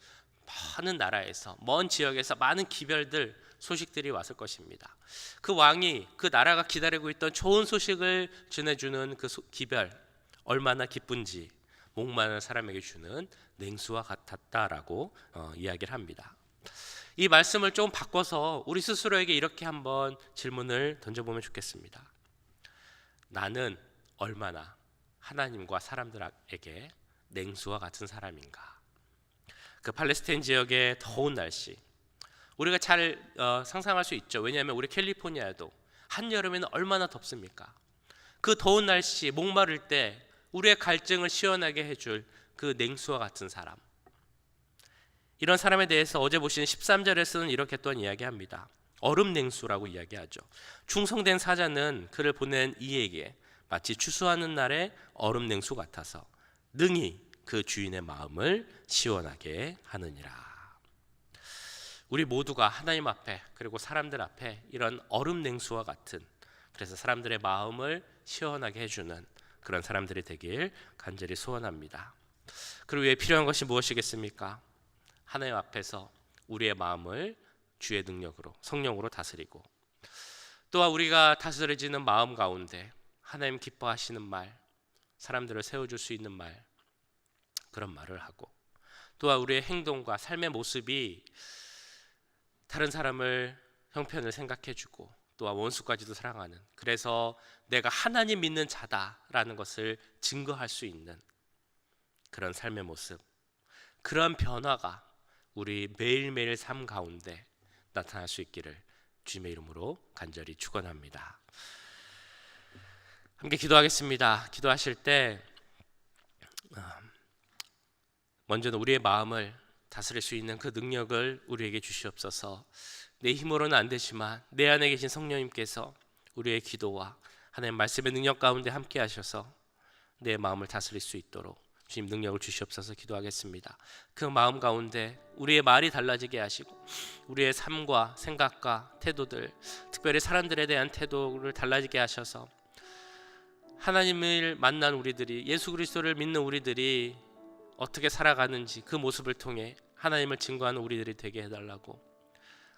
많은 나라에서 먼 지역에서 많은 기별들 소식들이 왔을 것입니다. 그 왕이 그 나라가 기다리고 있던 좋은 소식을 전해주는 그 기별 얼마나 기쁜지 목마른 사람에게 주는 냉수와 같았다라고 이야기를 합니다. 이 말씀을 좀 바꿔서 우리 스스로에게 이렇게 한번 질문을 던져보면 좋겠습니다. 나는 얼마나 하나님과 사람들에게 냉수와 같은 사람인가? 그 팔레스타인 지역의 더운 날씨 우리가 잘 상상할 수 있죠. 왜냐하면 우리 캘리포니아도 한여름에는 얼마나 덥습니까? 그 더운 날씨 목마를 때 우리의 갈증을 시원하게 해줄 그 냉수와 같은 사람, 이런 사람에 대해서 어제 보신 13절에서는 이렇게 또한 이야기합니다. 얼음 냉수라고 이야기하죠. 충성된 사자는 그를 보낸 이에게 마치 추수하는 날의 얼음 냉수 같아서 능히 그 주인의 마음을 시원하게 하느니라. 우리 모두가 하나님 앞에 그리고 사람들 앞에 이런 얼음 냉수와 같은, 그래서 사람들의 마음을 시원하게 해주는 그런 사람들이 되길 간절히 소원합니다. 그리고 위에 필요한 것이 무엇이겠습니까? 하나님 앞에서 우리의 마음을 주의 능력으로 성령으로 다스리고, 또한 우리가 다스려지는 마음 가운데 하나님 기뻐하시는 말, 사람들을 세워줄 수 있는 말, 그런 말을 하고, 또한 우리의 행동과 삶의 모습이 다른 사람을 형편을 생각해주고 또한 원수까지도 사랑하는, 그래서 내가 하나님 믿는 자다라는 것을 증거할 수 있는 그런 삶의 모습, 그런 변화가 우리 매일매일 삶 가운데 나타날 수 있기를 주님의 이름으로 간절히 축원합니다. 함께 기도하겠습니다. 기도하실 때 먼저는 우리의 마음을 다스릴 수 있는 그 능력을 우리에게 주시옵소서. 내 힘으로는 안 되지만 내 안에 계신 성령님께서 우리의 기도와 하나님 말씀의 능력 가운데 함께 하셔서 내 마음을 다스릴 수 있도록 주님 능력을 주시옵소서. 기도하겠습니다. 그 마음 가운데 우리의 말이 달라지게 하시고 우리의 삶과 생각과 태도들, 특별히 사람들에 대한 태도를 달라지게 하셔서 하나님을 만난 우리들이, 예수 그리스도를 믿는 우리들이 어떻게 살아가는지 그 모습을 통해 하나님을 증거하는 우리들이 되게 해달라고,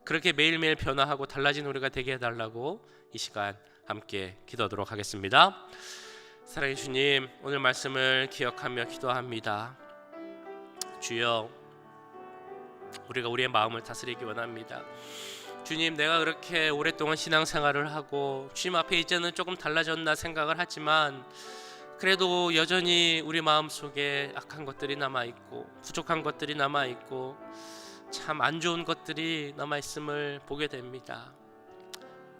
그렇게 매일매일 변화하고 달라진 우리가 되게 해달라고 이 시간 함께 기도하도록 하겠습니다. 사랑해 주님, 오늘 말씀을 기억하며 기도합니다. 주여, 우리가 우리의 마음을 다스리기 원합니다. 주님, 내가 그렇게 오랫동안 신앙생활을 하고 주님 앞에 이제는 조금 달라졌나 생각을 하지만 그래도 여전히 우리 마음속에 악한 것들이 남아있고 부족한 것들이 남아있고 참 안 좋은 것들이 남아있음을 보게 됩니다.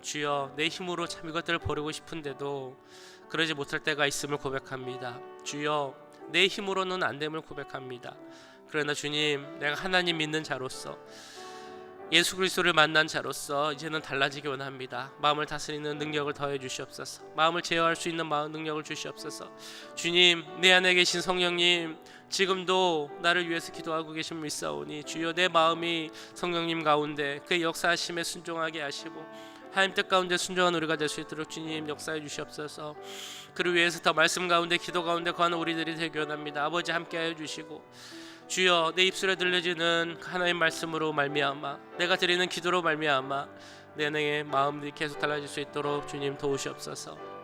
주여, 내 힘으로 참 이것들을 버리고 싶은데도 그러지 못할 때가 있음을 고백합니다. 주여, 내 힘으로는 안 됨을 고백합니다. 그러나 주님, 내가 하나님 믿는 자로서, 예수 그리스도를 만난 자로서 이제는 달라지기 원합니다. 마음을 다스리는 능력을 더해 주시옵소서. 마음을 제어할 수 있는 마음 능력을 주시옵소서. 주님, 내 안에 계신 성령님, 지금도 나를 위해서 기도하고 계신 믿사오니 주여, 내 마음이 성령님 가운데 그의 역사하심에 순종하게 하시고 하나님 뜻 가운데 순종한 우리가 될 수 있도록 주님 역사해 주시옵소서. 그를 위해서 더 말씀 가운데 기도 가운데 거하는 우리들이 되기 원합니다. 아버지, 함께하여 주시고 주여, 내 입술에 들려지는 하나님 말씀으로 말미암아, 내가 드리는 기도로 말미암아 내 안의 마음이 계속 달라질 수 있도록 주님 도우시옵소서.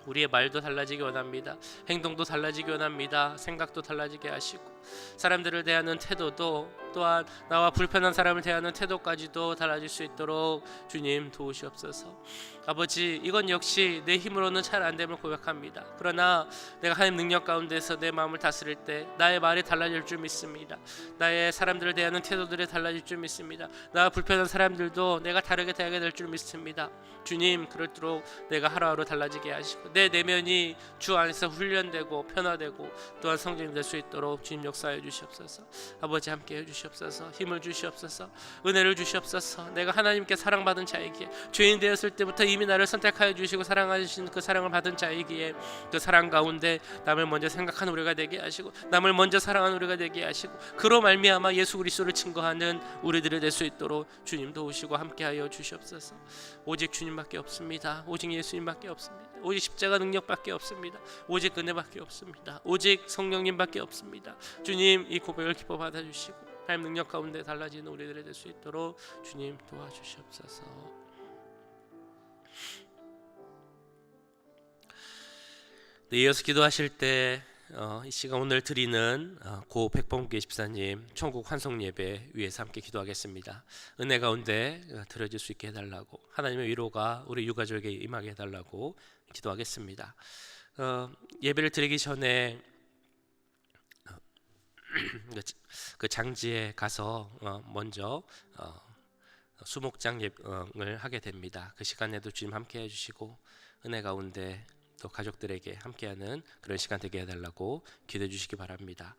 우리의 말도 달라지기 원합니다. 행동도 달라지기 원합니다. 생각도 달라지게 하시고 사람들을 대하는 태도도, 또한 나와 불편한 사람을 대하는 태도까지도 달라질 수 있도록 주님 도우시옵소서. 아버지, 이건 역시 내 힘으로는 잘 안 됨을 고백합니다. 그러나 내가 하나님 능력 가운데서 내 마음을 다스릴 때 나의 말이 달라질 줄 믿습니다. 나의 사람들을 대하는 태도들이 달라질 줄 믿습니다. 나와 불편한 사람들도 내가 다르게 대하게 될 줄 믿습니다. 주님, 그럴수록 내가 하루하루 달라지게 하시고 내 내면이 주 안에서 훈련되고 변화되고 또한 성장이 될 수 있도록 주님 역사해 주시옵소서. 아버지, 함께 해 주시옵소서. 힘을 주시옵소서. 은혜를 주시옵소서. 내가 하나님께 사랑받은 자이기에, 죄인 되었을 때부터 이미 나를 선택하여 주시고 사랑하신 그 사랑을 받은 자이기에 그 사랑 가운데 남을 먼저 생각하는 우리가 되게 하시고 남을 먼저 사랑하는 우리가 되게 하시고 그로 말미암아 예수 그리스도를 증거하는 우리들이 될 수 있도록 주님 도우시고 함께하여 주시옵소서. 오직 주님밖에 없습니다. 오직 예수님밖에 없습니다. 오직 십자가 능력밖에 없습니다. 오직 은혜밖에 없습니다. 오직 성령님밖에 없습니다. 주님, 이 고백을 기뻐 받아주시고 하나님 능력 가운데 달라지는 우리들이 될 수 있도록 주님 도와주시옵소서. 네, 이어서 기도하실 때 이 시간 오늘 드리는 고 백범계 집사님 천국 환송 예배 위해서 함께 기도하겠습니다. 은혜 가운데 드려질 수 있게 해달라고, 하나님의 위로가 우리 유가족에게 임하게 해달라고 기도하겠습니다. 예배를 드리기 전에 그 장지에 가서 먼저 수목장을 하게 됩니다. 그 시간에도 주님 함께 해주시고 은혜 가운데 또 가족들에게 함께하는 그런 시간 되게 해달라고 기도해 주시기 바랍니다.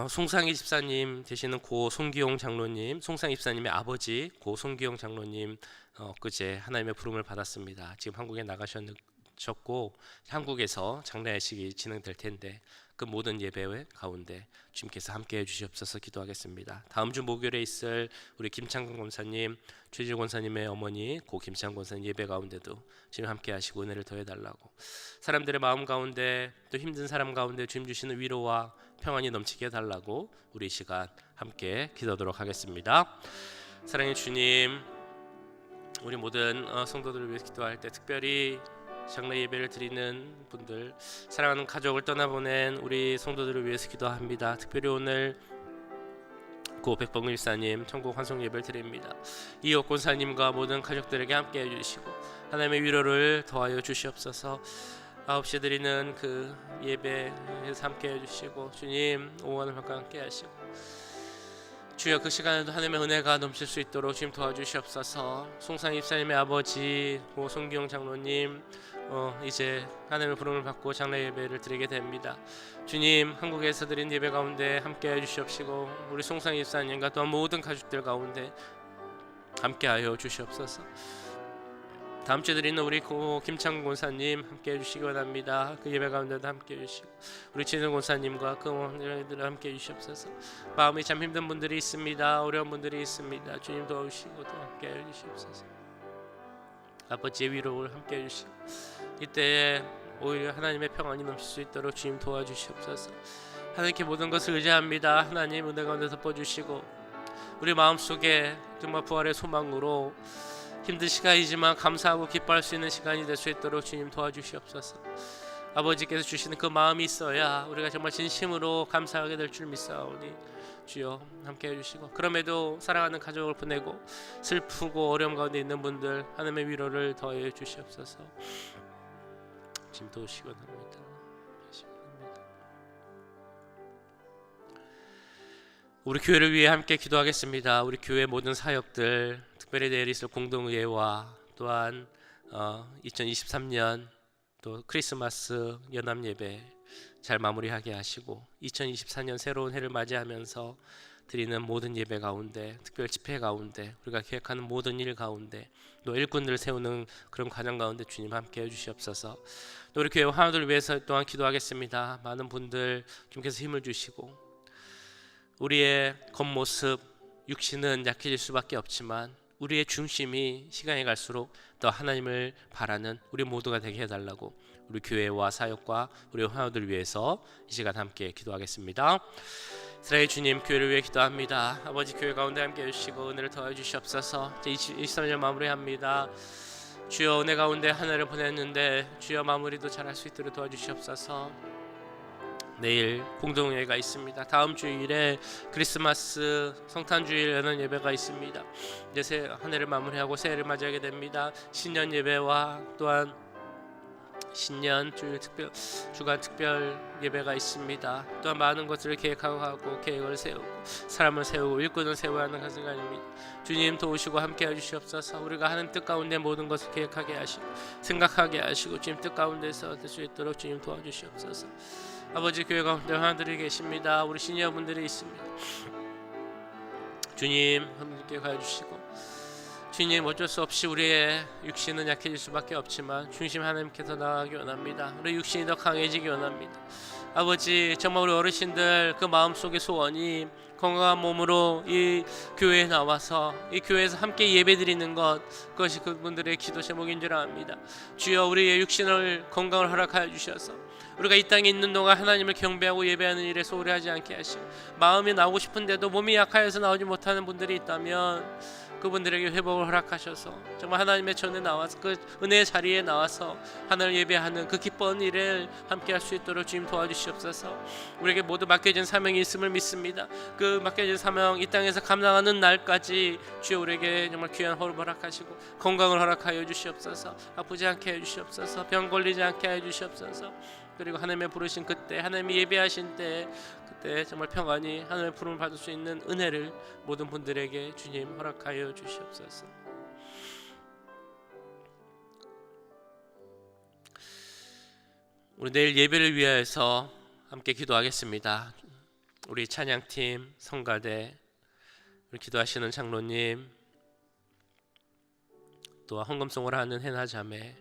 송상희 집사님 되시는 고 송기용 장로님, 송상희 집사님의 아버지 고 송기용 장로님 그제 하나님의 부름을 받았습니다. 지금 한국에 나가셨고 한국에서 장례식이 진행될 텐데 그 모든 예배 가운데 주님께서 함께해 주시옵소서 기도하겠습니다. 다음 주 목요일에 있을 우리 김창근 권사님, 최지우 권사님의 어머니 고 김창근 권사님 예배 가운데도 주님 함께하시고 은혜를 더해달라고, 사람들의 마음 가운데 또 힘든 사람 가운데 주님 주시는 위로와 평안이 넘치게 해달라고 우리 이 시간 함께 기도하도록 하겠습니다. 사랑의 주님, 우리 모든 성도들을 위해서 기도할 때 특별히 장례 예배를 드리는 분들, 사랑하는 가족을 떠나보낸 우리 성도들을 위해서 기도합니다. 특별히 오늘 고 백범규 일사님 천국 환송 예배를 드립니다. 이옥 권사님과 모든 가족들에게 함께 해주시고 하나님의 위로를 더하여 주시옵소서. 9시에 드리는 그 예배에서 함께 해주시고 주님 오원을 함께 하시고 주여 그 시간에도 하나님의 은혜가 넘칠 수 있도록 주님 도와주시옵소서. 송상희 집사님의 아버지 고 송기용 장로님 이제 하나님의 부름을 받고 장례 예배를 드리게 됩니다. 주님 한국에서 드린 예배 가운데 함께 해주시옵시고 우리 송상희 집사님과 또한 모든 가족들 가운데 함께하여 주시옵소서. 다음 주에 드리는 우리 고 김창근 권사님 함께 해주시기 원합니다. 그 예배 가운데도 함께 해주시고 우리 진성 권사님과 그 원들을 함께 해주시옵소서. 마음이 참 힘든 분들이 있습니다. 어려운 분들이 있습니다. 주님 도와주시고 또 함께 해주시옵소서. 아버지의 위로를 함께 해주시고 이때에 오히려 하나님의 평안이 넘칠 수 있도록 주님 도와주시옵소서. 하나님께 모든 것을 의지합니다. 하나님 은혜 가운데 덮어주시고 우리 마음속에 정말 부활의 소망으로 힘든 시간이지만 감사하고 기뻐할 수 있는 시간이 될 수 있도록 주님 도와주시옵소서. 아버지께서 주시는 그 마음이 있어야 우리가 정말 진심으로 감사하게 될 줄 믿사오니 주여 함께 해주시고, 그럼에도 사랑하는 가족을 보내고 슬프고 어려움 가운데 있는 분들 하나님의 위로를 더해 주시옵소서. 지금 도우시기 원합니다. 우리 교회를 위해 함께 기도하겠습니다. 우리 교회 모든 사역들, 특별히 내일 있을 공동의회와 또한 2023년 또 크리스마스 연합 예배 잘 마무리하게 하시고 2024년 새로운 해를 맞이하면서 드리는 모든 예배 가운데, 특별 집회 가운데, 우리가 계획하는 모든 일 가운데, 또 일꾼들을 세우는 그런 과정 가운데 주님 함께 해주시옵소서. 또 우리 교회 화원들을 위해서 또한 기도하겠습니다. 많은 분들 주님께서 힘을 주시고 우리의 겉모습 육신은 약해질 수밖에 없지만 우리의 중심이 시간이 갈수록 더 하나님을 바라는 우리 모두가 되게 해달라고 우리 교회와 사역과 우리 화요들을 위해서 이 시간 함께 기도하겠습니다. 이스라엘 주님, 교회를 위해 기도합니다. 아버지 교회 가운데 함께 해주시고 은혜를 더해 주시옵소서. 23년 마무리합니다. 주여 은혜 가운데 한 해를 보냈는데 주여 마무리도 잘할 수 있도록 도와주시옵소서. 내일 공동회가 있습니다. 다음 주일에 크리스마스 성탄주일에는 예배가 있습니다. 이제 한 해를 마무리하고 새해를 맞이하게 됩니다. 신년 예배와 또한 신년 주간 특별 예배가 있습니다. 또한 많은 것들을 계획하고 계획을 세우고 사람을 세우고 일꾼을 세워야 하는 그 시간입니다. 주님 도우시고 함께 해주시옵소서. 우리가 하는 뜻 가운데 모든 것을 계획하게 하시고 생각하게 하시고 주님 뜻 가운데서 될 수 있도록 주님 도와주시옵소서. 아버지 교회 가운데 하나들이 계십니다. 우리 시니어분들이 있습니다. 주님 함께 가주시고 주님 어쩔 수 없이 우리의 육신은 약해질 수밖에 없지만 중심 하나님께서 나아가기 원합니다. 우리 육신이 더 강해지기 원합니다. 아버지 정말 우리 어르신들 그 마음속의 소원이 건강한 몸으로 이 교회에 나와서 이 교회에서 함께 예배드리는 것, 그것이 그분들의 기도 제목인 줄 압니다. 주여 우리의 육신을 건강을 허락하여 주셔서 우리가 이 땅에 있는 동안 하나님을 경배하고 예배하는 일에 소홀히 하지 않게 하시고, 마음이 나오고 싶은데도 몸이 약하여서 나오지 못하는 분들이 있다면 그분들에게 회복을 허락하셔서 정말 하나님의 전에 나와서 그 은혜의 자리에 나와서 하나님을 예배하는 그 기쁜 일을 함께 할 수 있도록 주님 도와주시옵소서. 우리에게 모두 맡겨진 사명이 있음을 믿습니다. 그 맡겨진 사명 이 땅에서 감당하는 날까지 주여 우리에게 정말 귀한 호흡을 허락하시고 건강을 허락하여 주시옵소서. 아프지 않게 해주시옵소서. 병 걸리지 않게 해주시옵소서. 그리고 하나님의 부르신 그때, 하나님이 예배하신 때, 그때 정말 평안히 하나님의 부름을 받을 수 있는 은혜를 모든 분들에게 주님 허락하여 주시옵소서. 우리 내일 예배를 위하여서 함께 기도하겠습니다. 우리 찬양팀, 성가대, 우리 기도하시는 장로님, 또 헌금송을 하는 해나자매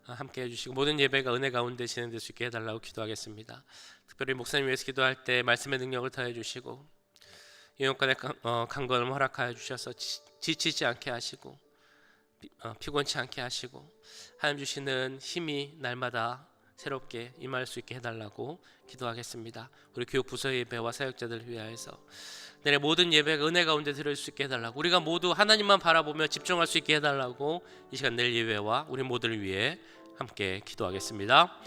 함께 해주시고 모든 예배가 은혜 가운데 진행될 수 있게 해달라고 기도하겠습니다. 특별히 목사님 위해서 기도할 때 말씀의 능력을 더해 주시고 영역간의 강건을 허락하여 주셔서 지치지 않게 하시고 피곤치 않게 하시고 하나님 주시는 힘이 날마다 새롭게 임할 수 있게 해달라고 기도하겠습니다. 우리 교육부서 예배와 사역자들을 위하여서 내일 모든 예배가 은혜 가운데 들어올 수 있게 해달라고, 우리가 모두 하나님만 바라보며 집중할 수 있게 해달라고 이 시간 내일 예배와 우리 모두를 위해 함께 기도하겠습니다.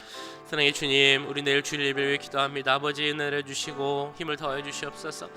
사랑의 주님, 우리 내일 주일 예배를 위해 기도합니다. 아버지 은혜를 주시고 힘을 더해 주시옵소서.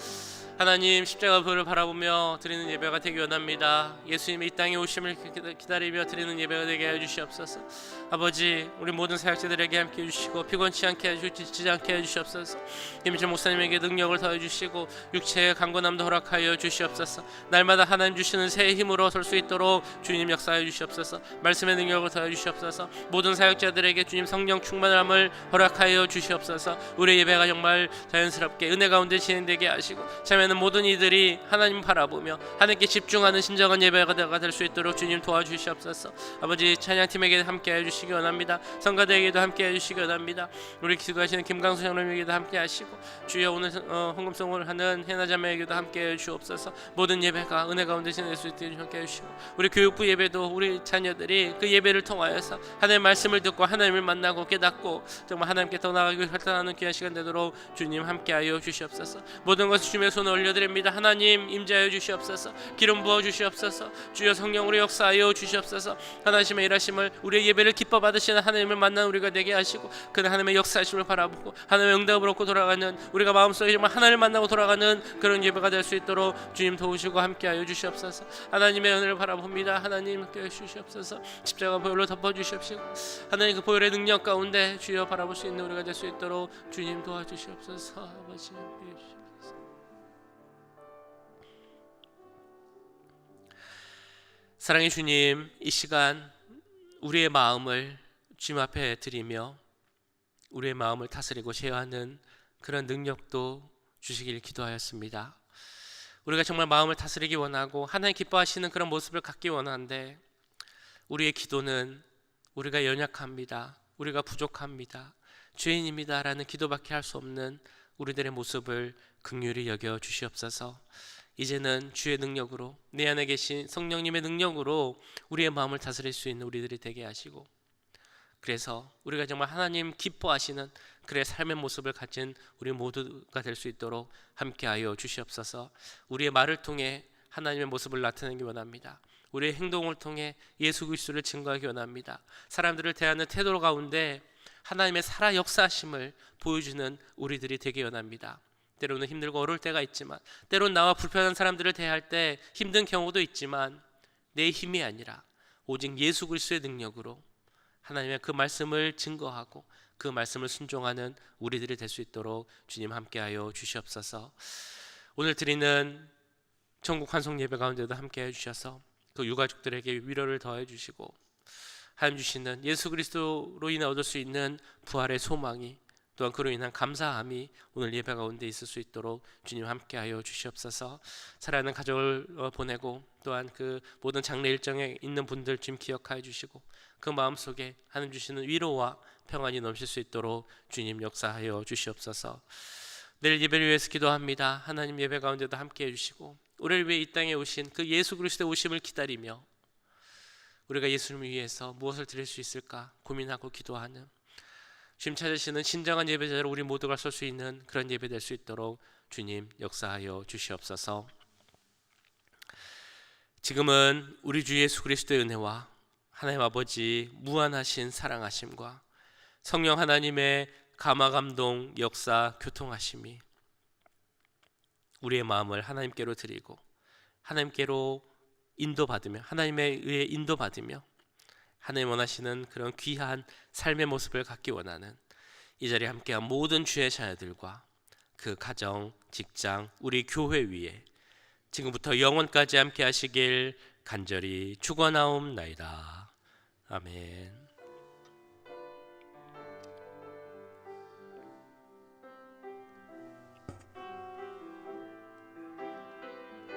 하나님, 십자가 보혈을 바라보며 드리는 예배가 되기 원합니다. 예수님의 이 땅에 오심을 기다리며 드리는 예배가 되게 해 주시옵소서. 아버지, 우리 모든 사역자들에게 함께 해주시고 피곤치 않게 해주시고 지치지 않게 해주시옵소서. 김진 목사님에게 능력을 더해 주시고 육체의 강건함도 허락하여 주시옵소서. 날마다 하나님 주시는 새 힘으로 설 수 있도록 주님 역사해 주시옵소서. 말씀의 능력을 더해 주시옵소서. 모든 사역자들에게 주님 성령 충만함을 허락하여 주시옵소서. 우리 예배가 정말 자연스럽게 은혜 가운데 진행되게 하시고 참여하는 모든 이들이 하나님 바라보며 하나님께 집중하는 신정한 예배가 될 수 있도록 주님 도와주시옵소서. 아버지, 찬양팀에게 함께 해주시기 원합니다. 성가대에게도 함께 해주시기 원합니다. 우리 기도하시는 김강수 장로님에게도 함께 하시고 주여 오늘 헌금송을 하는 해나자매에게도 함께 해주옵소서. 모든 예배가 은혜 가운데 진행될 수 있도록 함께 해주시고 우리 교육부 예배도 우리 자녀들이 그 예배를 통하여서 하나님의 말씀을 듣고 하나님을 만나고 깨닫고 정말 하나님께 더 나아가기 활동하는 귀한 시간 되도록 주님 함께하여 주시옵소서. 모든 것을 주님의 손에 올려드립니다. 하나님 임재하여 주시옵소서. 기름 부어 주시옵소서. 주여 성령으로 역사하여 주시옵소서. 하나님의 일하심을 우리의 예배를 기뻐 받으시는 하나님을 만난 우리가 되게 하시고 그 하나님의 역사하심을 바라보고 하나님의 응답을 얻고 돌아가는 우리가 마음속에 정말 하나님을 만나고 돌아가는 그런 예배가 될 수 있도록 주님 도우시고 함께하여 주시옵소서. 하나님의 은혜를 바라봅니다. 하나님 함께해 주시옵소서. 십자가 보혈로 덮어 주시옵시고 하나님 그 보혈의 능력 가운데 주여 바라볼 수 있는 우리가 될 수 있도록 주님 도와주시옵소서. 아버지 함께해 주시옵소서. 사랑의 주님, 이 시간 우리의 마음을 주님 앞에 드리며 우리의 마음을 다스리고 제어하는 그런 능력도 주시길 기도하였습니다. 우리가 정말 마음을 다스리기 원하고 하나님 기뻐하시는 그런 모습을 갖기 원하는데 우리의 기도는 우리가 연약합니다. 우리가 부족합니다. 죄인입니다 라는 기도밖에 할 수 없는 우리들의 모습을 긍휼히 여겨 주시옵소서. 이제는 주의 능력으로 내 안에 계신 성령님의 능력으로 우리의 마음을 다스릴 수 있는 우리들이 되게 하시고 그래서 우리가 정말 하나님 기뻐하시는 그의 삶의 모습을 가진 우리 모두가 될 수 있도록 함께하여 주시옵소서. 우리의 말을 통해 하나님의 모습을 나타내기 원합니다. 우리의 행동을 통해 예수 그리스도를 증거하기 원합니다. 사람들을 대하는 태도 가운데 하나님의 살아 역사하심을 보여주는 우리들이 되기 원합니다. 때로는 힘들고 어려울 때가 있지만 때로는 나와 불편한 사람들을 대할 때 힘든 경우도 있지만 내 힘이 아니라 오직 예수 그리스도의 능력으로 하나님의 그 말씀을 증거하고 그 말씀을 순종하는 우리들이 될 수 있도록 주님 함께하여 주시옵소서. 오늘 드리는 천국 환송 예배 가운데도 함께해 주셔서 그 유가족들에게 위로를 더해 주시고 하나님 주시는 예수 그리스도로 인해 얻을 수 있는 부활의 소망이 또한 그로 인한 감사함이 오늘 예배 가운데 있을 수 있도록 주님 함께하여 주시옵소서. 사랑하는 가족을 보내고 또한 그 모든 장례 일정에 있는 분들 주님 기억하여 주시고 그 마음속에 하나님 주시는 위로와 평안이 넘칠 수 있도록 주님 역사하여 주시옵소서. 내일 예배를 위해서 기도합니다. 하나님 예배 가운데도 함께해 주시고 우리를 위해 이 땅에 오신 그 예수 그리스도의 오심을 기다리며 우리가 예수님을 위해서 무엇을 드릴 수 있을까 고민하고 기도하는 주님 찾으시는 진정한 예배자로 우리 모두가 설 수 있는 그런 예배 될 수 있도록 주님 역사하여 주시옵소서. 지금은 우리 주 예수 그리스도의 은혜와 하나님 아버지 무한하신 사랑하심과 성령 하나님의 감화 감동 역사 교통하심이 우리의 마음을 하나님께로 드리고 하나님께로 인도받으며 하나님에 의해 인도받으며 하나님 원하시는 그런 귀한 삶의 모습을 갖기 원하는 이 자리에 함께한 모든 주의 자녀들과 그 가정, 직장, 우리 교회 위에 지금부터 영원까지 함께 하시길 간절히 축원하옵나이다. 아멘.